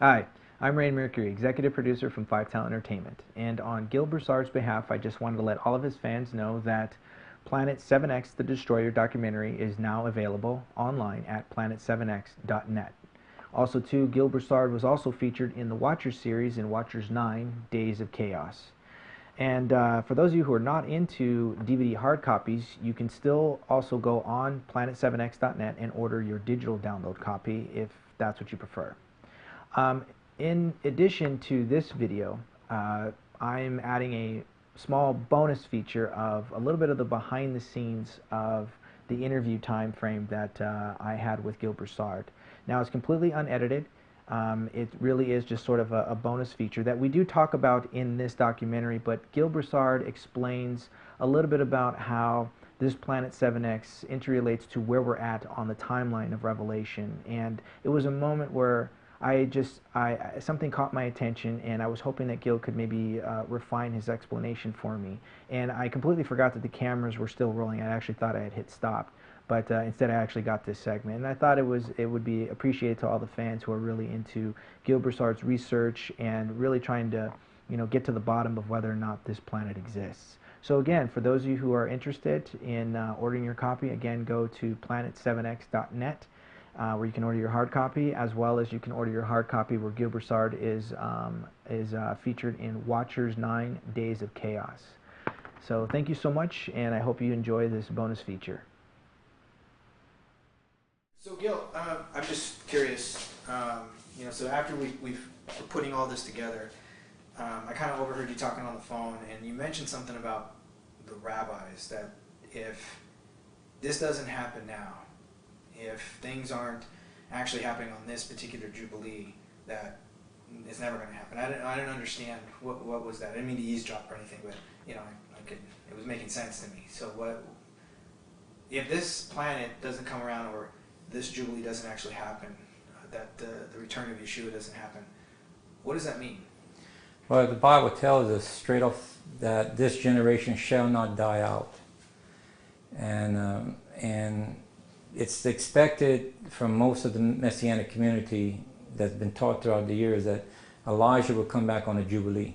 Hi, I'm Ray Mercury, executive producer from Five Talent Entertainment, and on Gill Broussard's behalf, I just wanted to let all of his fans know that Planet 7X The Destroyer documentary is now available online at planet7x.net. Also, too, Gill Broussard was also featured in the Watchers series in Watchers 9 Days of Chaos. And for those of you who are not into DVD hard copies, you can still also go on planet7x.net and order your digital download copy if that's what you prefer. In addition to this video, I'm adding a small bonus feature of a little bit of the behind the scenes of the interview time frame that I had with Gill Broussard. Now, it's completely unedited. It really is just sort of a bonus feature that we do talk about in this documentary, but Gill Broussard explains a little bit about how this Planet 7X interrelates to where we're at on the timeline of Revelation. And it was a moment where something caught my attention, and I was hoping that Gill could maybe refine his explanation for me. And I completely forgot that the cameras were still rolling. I actually thought I had hit stop, but instead I actually got this segment. And I thought it would be appreciated to all the fans who are really into Gill Broussard's research and really trying to, get to the bottom of whether or not this planet exists. So again, for those of you who are interested in ordering your copy, again, go to planet7x.net. Where you can order your hard copy, as well as you can order your hard copy where Gill Broussard is featured in Watchers 9 Days of Chaos. So thank you so much, and I hope you enjoy this bonus feature. So Gill, I'm just curious, so after we're putting all this together, I kind of overheard you talking on the phone, and you mentioned something about the rabbis, that if this doesn't happen now, if things aren't actually happening on this particular Jubilee, that it's never going to happen. I didn't understand what was that. I didn't mean to eavesdrop or anything, but it was making sense to me. So what if this planet doesn't come around, or this Jubilee doesn't actually happen, that the return of Yeshua doesn't happen? What does that mean? Well, the Bible tells us straight off that this generation shall not die out, and it's expected from most of the Messianic community that's been taught throughout the years that Elijah will come back on a Jubilee.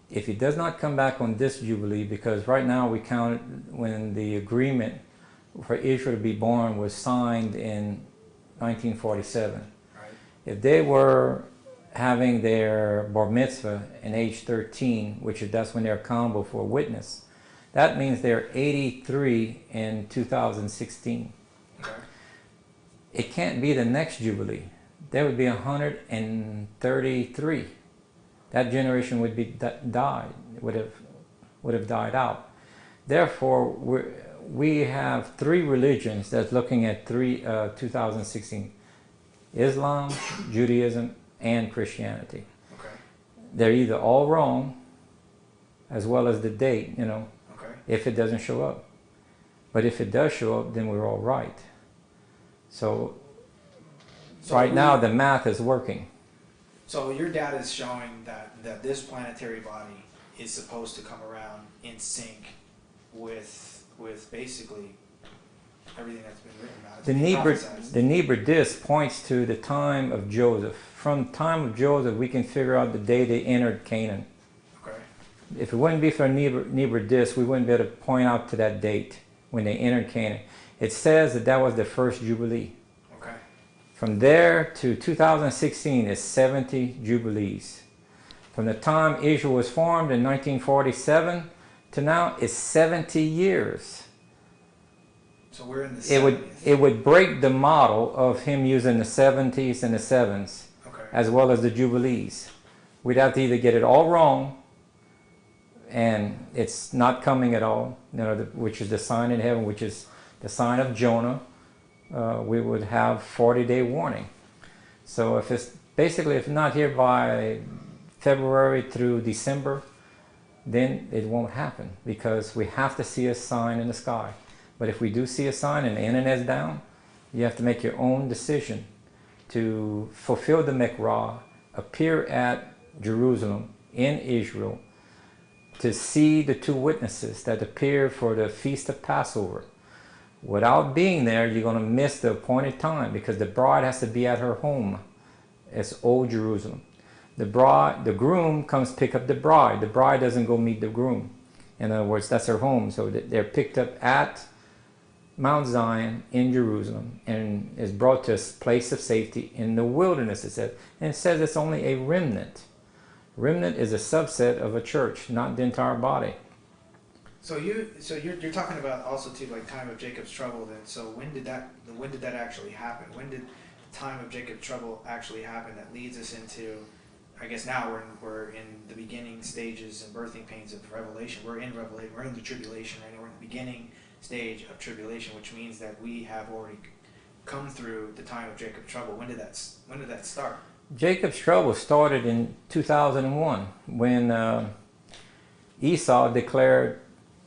If he does not come back on this Jubilee, because right now we count when the agreement for Israel to be born was signed in 1947. Right. If they were having their bar mitzvah in age 13, that's when they're accountable for a witness, that means they're 83 in 2016. Okay. It can't be the next Jubilee. There would be 133. That generation would be would have died out. Therefore, we have three religions that's looking at 2016: Islam, Judaism, and Christianity. Okay. They're either all wrong, as well as the date. Okay. If it doesn't show up. But if it does show up, then we're all right. So right now the math is working. So your data is showing that this planetary body is supposed to come around in sync with basically everything that's been written about. The Niebuhr disk points to the time of Joseph. From the time of Joseph, we can figure out the day they entered Canaan. Okay. If it wouldn't be for a Niebuhr disk, we wouldn't be able to point out to that date when they entered Canaan. It says that was the first Jubilee. Okay. From there to 2016 is 70 Jubilees. From the time Israel was formed in 1947 to now is 70 years. So we're in the 70s. It would break the model of him using the 70s and the 7s, okay, as well as the Jubilees. We'd have to either get it all wrong, and it's not coming at all, which is the sign in heaven, which is the sign of Jonah. We would have 40-day warning. So if not here by February through December, then it won't happen, because we have to see a sign in the sky. But if we do see a sign and the internet's down, you have to make your own decision to fulfill the Mikra, appear at Jerusalem in Israel, to see the two witnesses that appear for the Feast of Passover. Without being there, you're going to miss the appointed time, because the bride has to be at her home It's Old Jerusalem. The groom comes pick up the bride. The bride doesn't go meet the groom. In other words, that's her home. So they're picked up at Mount Zion in Jerusalem and is brought to a place of safety in the wilderness, it says. And it says it's only a remnant. Remnant is a subset of a church, not the entire body. So you're talking about also too, like time of Jacob's trouble. Then, so when did that actually happen? When did the time of Jacob's trouble actually happen? That leads us into, I guess now we're in the beginning stages and birthing pains of Revelation. We're in Revelation. We're in the tribulation right now. We're in the beginning stage of tribulation, which means that we have already come through the time of Jacob's trouble. When did that start? Jacob's trouble started in 2001 when Esau declared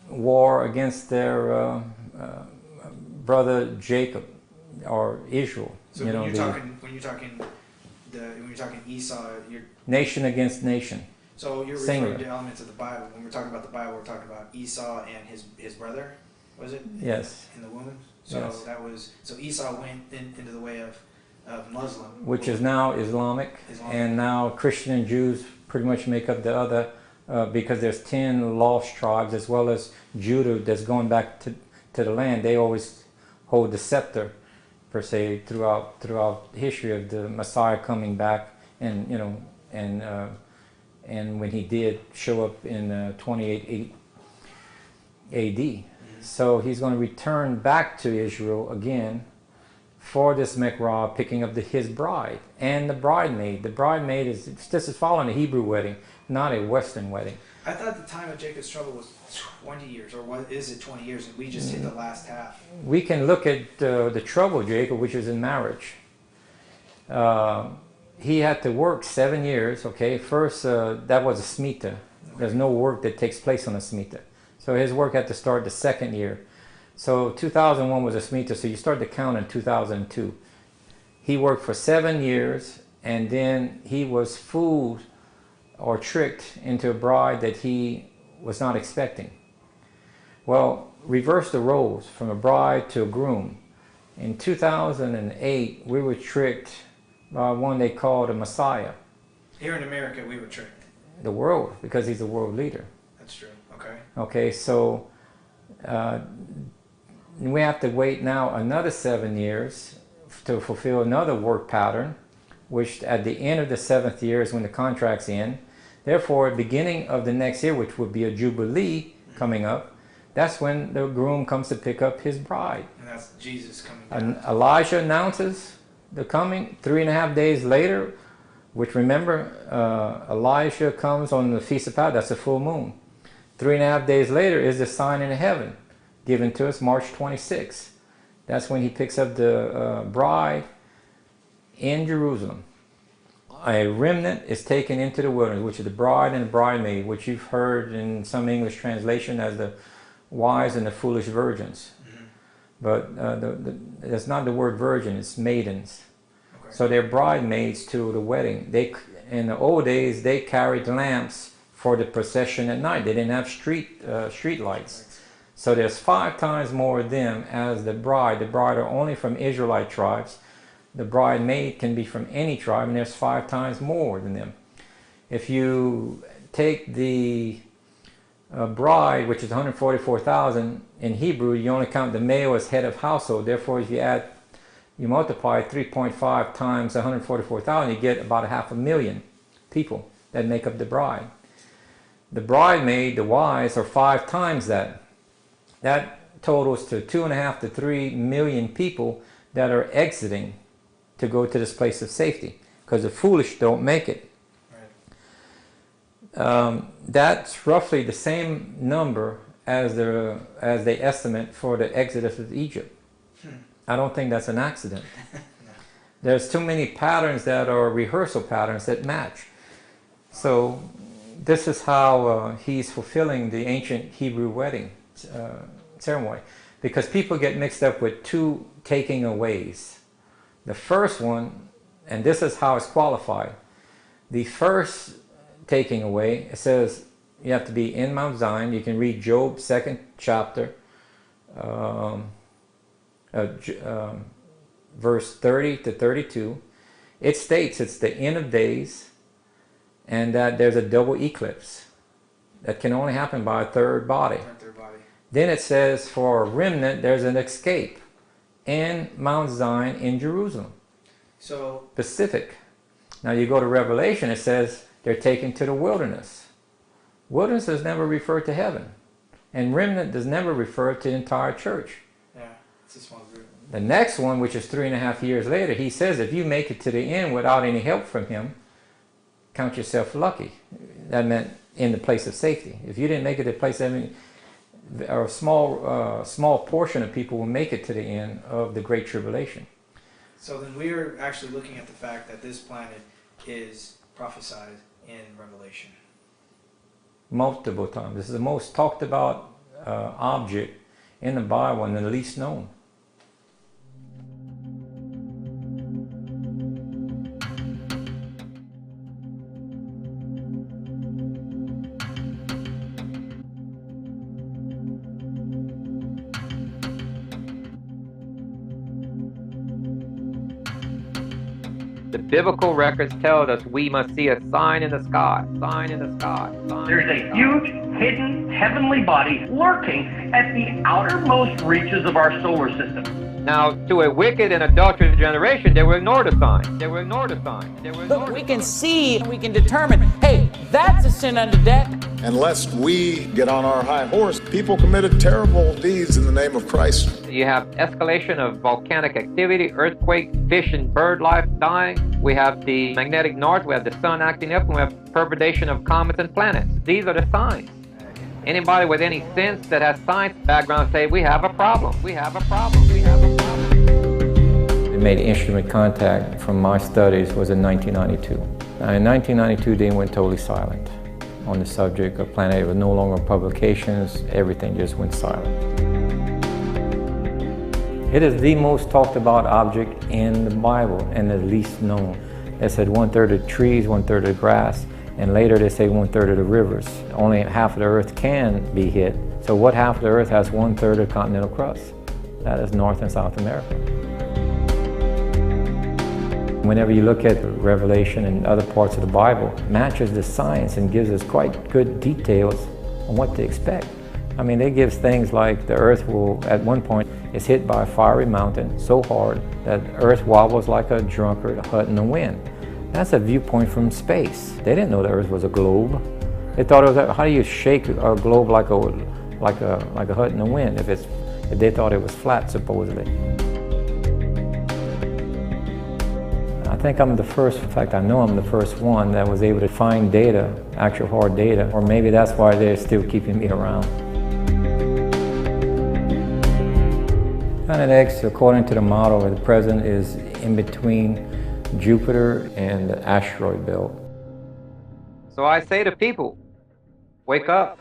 war against their brother Jacob, or Israel. So when you're talking Esau, you're nation against nation. So you're Singular. referring to elements of the Bible. When we're talking about the Bible, we're talking about Esau and his brother, was it? Yes. In the womb. So Yes. so Esau went into the way of Muslim, which is now Islamic, and now Christian and Jews pretty much make up the other, because there's 10 lost tribes as well as Judah that's going back to the land. They always hold the scepter, per se, throughout history of the Messiah coming back, and and when he did show up in 28 AD. So he's going to return back to Israel again for this Mekrah, picking up his bride and the bridemaid. The bridemaid this is following a Hebrew wedding, not a Western wedding. I thought the time of Jacob's trouble was 20 years, or what is it 20 years, and we just hit the last half. We can look at the trouble, Jacob, which is in marriage. He had to work 7 years, okay? First, that was a Shemitah. There's no work that takes place on a Shemitah. So his work had to start the second year. So 2001 was a Shemitah, so you start to count in 2002. He worked for 7 years, and then he was fooled or tricked into a bride that he was not expecting. Well, reverse the roles from a bride to a groom. In 2008, we were tricked by one they called a Messiah. Here in America, we were tricked. The world, because he's a world leader. That's true. Okay. Okay, so we have to wait now another 7 years to fulfill another work pattern, which at the end of the 7th year is when the contract's in. Therefore, at the beginning of the next year, which would be a jubilee coming up, that's when the groom comes to pick up his bride. And that's Jesus coming down. Elijah announces the coming. 3.5 days later, which remember, Elijah comes on the Feast of Pentecost, that's a full moon. 3.5 days later is the sign in heaven, given to us March 26th. That's when he picks up the bride in Jerusalem. A remnant is taken into the wilderness, which is the bride and the bridemaid, which you've heard in some English translation as the wise and the foolish virgins. Mm-hmm. But that's not the word virgin, it's maidens. Okay. So they're bridemaids to the wedding. In the old days, they carried lamps for the procession at night. They didn't have street lights. So there's 5 times more of them as the bride. The bride are only from Israelite tribes. The bridemaid can be from any tribe, and there's 5 times more than them. If you take the bride, which is 144,000 in Hebrew, you only count the male as head of household. Therefore, if you multiply 3.5 times 144,000, you get about 500,000 people that make up the bride. The bridemaid, the wise, are 5 times that. That totals to 2.5 to 3 million people that are exiting to go to this place of safety, because the foolish don't make it. Right. That's roughly the same number as they estimate for the exodus of Egypt. I don't think that's an accident. No. There's too many patterns that are rehearsal patterns that match. So this is how he's fulfilling the ancient Hebrew wedding ceremony, because people get mixed up with 2 taking aways. The first one, and this is how it's qualified. The first taking away, it says you have to be in Mount Zion. You can read Job 2nd chapter, verse 30 to 32. It states it's the end of days and that there's a double eclipse that can only happen by a third body. Then it says for a remnant there's an escape in Mount Zion in Jerusalem. So specific. Now you go to Revelation, it says they're taken to the wilderness. Wilderness is never referred to heaven. And remnant does never refer to the entire church. Yeah, it's a small group. The next one, which is 3.5 years later, he says if you make it to the end without any help from him, count yourself lucky. That meant in the place of safety. If you didn't make it to the place, a small portion of people will make it to the end of the Great Tribulation. So then we're actually looking at the fact that this planet is prophesied in Revelation. Multiple times. This is the most talked about object in the Bible and the least known. The biblical records tell us we must see a sign in the sky, sign in the sky. There's a huge, hidden, heavenly body lurking at the outermost reaches of our solar system. Now, to a wicked and adulterous generation, they will ignore the sign. They will ignore the sign. They will ignore But we the can sign. see, we can determine, hey, that's a sin unto death. Unless we get on our high horse, people committed terrible deeds in the name of Christ. You have escalation of volcanic activity, earthquake, fish and bird life dying. We have the magnetic north, we have the sun acting up, and we have perturbation of comets and planets. These are the signs. Anybody with any sense that has science background say, we have a problem, we have a problem, we have a problem. They made instrument contact from my studies was in 1992. Now in 1992 they went totally silent on the subject of planet. There were no longer publications, everything just went silent. It is the most talked about object in the Bible and the least known. They said 1/3 of trees, 1/3 of grass, and later they say 1/3 of the rivers. Only half of the earth can be hit. So what half of the earth has 1/3 of the continental crust? That is North and South America. Whenever you look at Revelation and other parts of the Bible, it matches the science and gives us quite good details on what to expect. I mean, they give things like the earth will, at one point, is hit by a fiery mountain so hard that the earth wobbles like a drunkard hut in the wind. That's a viewpoint from space. They didn't know the earth was a globe. They thought it was, how do you shake a globe like a hut in the wind if they thought it was flat, supposedly. I think I'm the first, in fact I know I'm the first one that was able to find data, actual hard data, or maybe that's why they're still keeping me around. Planet X, according to the model at the present, is in between Jupiter and the asteroid belt. So I say to people, wake up.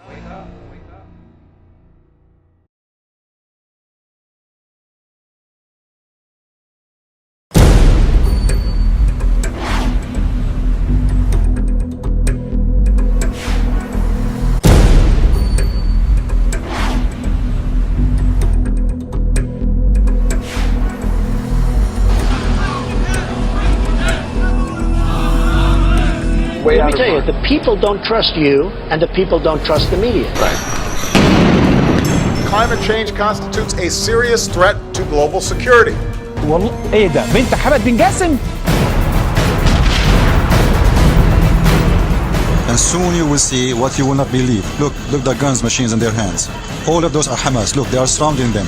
Let me tell you, the people don't trust you, and the people don't trust the media. Right. Climate change constitutes a serious threat to global security. والله ايه ده بنت حمد بن جاسم. And soon you will see what you will not believe. Look the guns machines in their hands. All of those are Hamas. Look, they are surrounding them.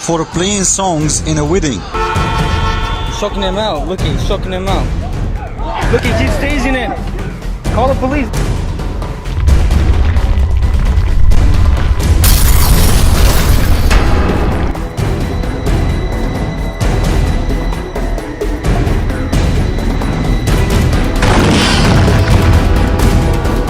For playing songs in a wedding. Choking him out. Look, he's choking him out. Look, he keeps tasing it. Call the police.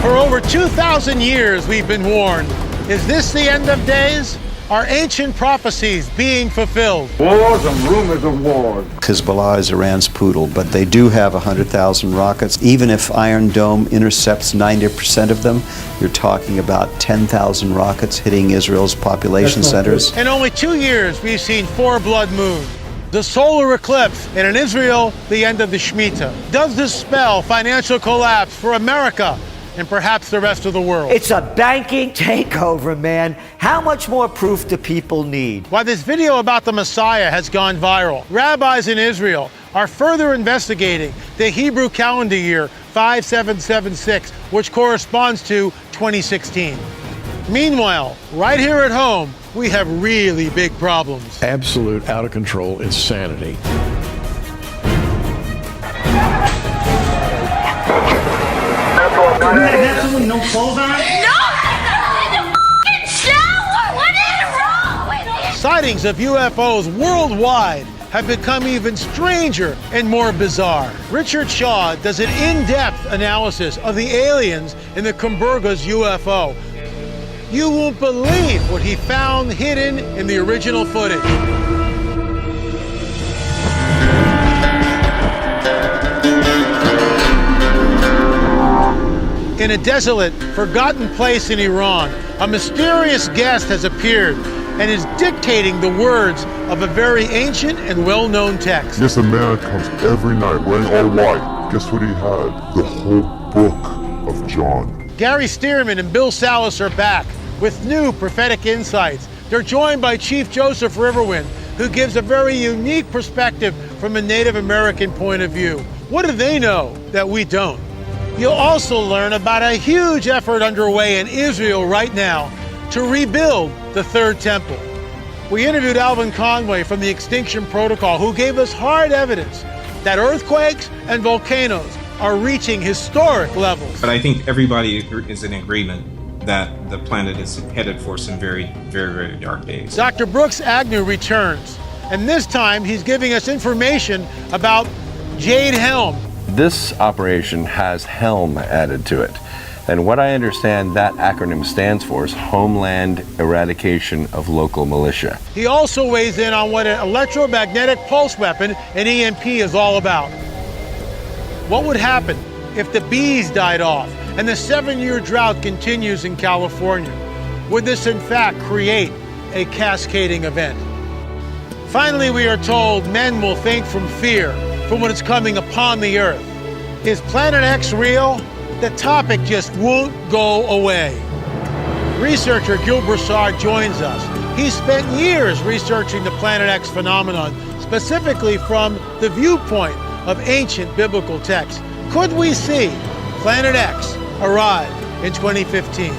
For over 2,000 years we've been warned. Is this the end of days? Are ancient prophecies being fulfilled? Wars and rumors of wars. Hezbollah is Iran's poodle, but they do have 100,000 rockets. Even if Iron Dome intercepts 90% of them, you're talking about 10,000 rockets hitting Israel's population centers. In only 2 years, we've seen 4 blood moons. The solar eclipse, and in Israel, the end of the Shemitah. Does this spell financial collapse for America and perhaps the rest of the world? It's a banking takeover, man. How much more proof do people need? While this video about the Messiah has gone viral, rabbis in Israel are further investigating the Hebrew calendar year 5776, which corresponds to 2016. Meanwhile, right here at home, we have really big problems. Absolute out of control insanity. Absolutely no clothes on? No! I'm in the fucking shower! What is wrong with you? Sightings of UFOs worldwide have become even stranger and more bizarre. Richard Shaw does an in-depth analysis of the aliens in the Kumburga's UFO. You won't believe what he found hidden in the original footage. In a desolate, forgotten place in Iran, a mysterious guest has appeared and is dictating the words of a very ancient and well-known text. Yes, a man comes every night wearing all white. Guess what he had? The whole book of John. Gary Stearman and Bill Salas are back with new prophetic insights. They're joined by Chief Joseph Riverwind, who gives a very unique perspective from a Native American point of view. What do they know that we don't? You'll also learn about a huge effort underway in Israel right now to rebuild the Third Temple. We interviewed Alvin Conway from the Extinction Protocol, who gave us hard evidence that earthquakes and volcanoes are reaching historic levels. But I think everybody is in agreement that the planet is headed for some very, very, very dark days. Dr. Brooks Agnew returns, and this time he's giving us information about Jade Helm. This operation has HELM added to it. And what I understand that acronym stands for is Homeland Eradication of Local Militia. He also weighs in on what an electromagnetic pulse weapon, an EMP, is all about. What would happen if the bees died off and the 7-year drought continues in California? Would this in fact create a cascading event? Finally, we are told men will faint from fear from what is coming upon the Earth. Is Planet X real? The topic just won't go away. Researcher Gill Broussard joins us. He spent years researching the Planet X phenomenon, specifically from the viewpoint of ancient biblical texts. Could we see Planet X arrive in 2015?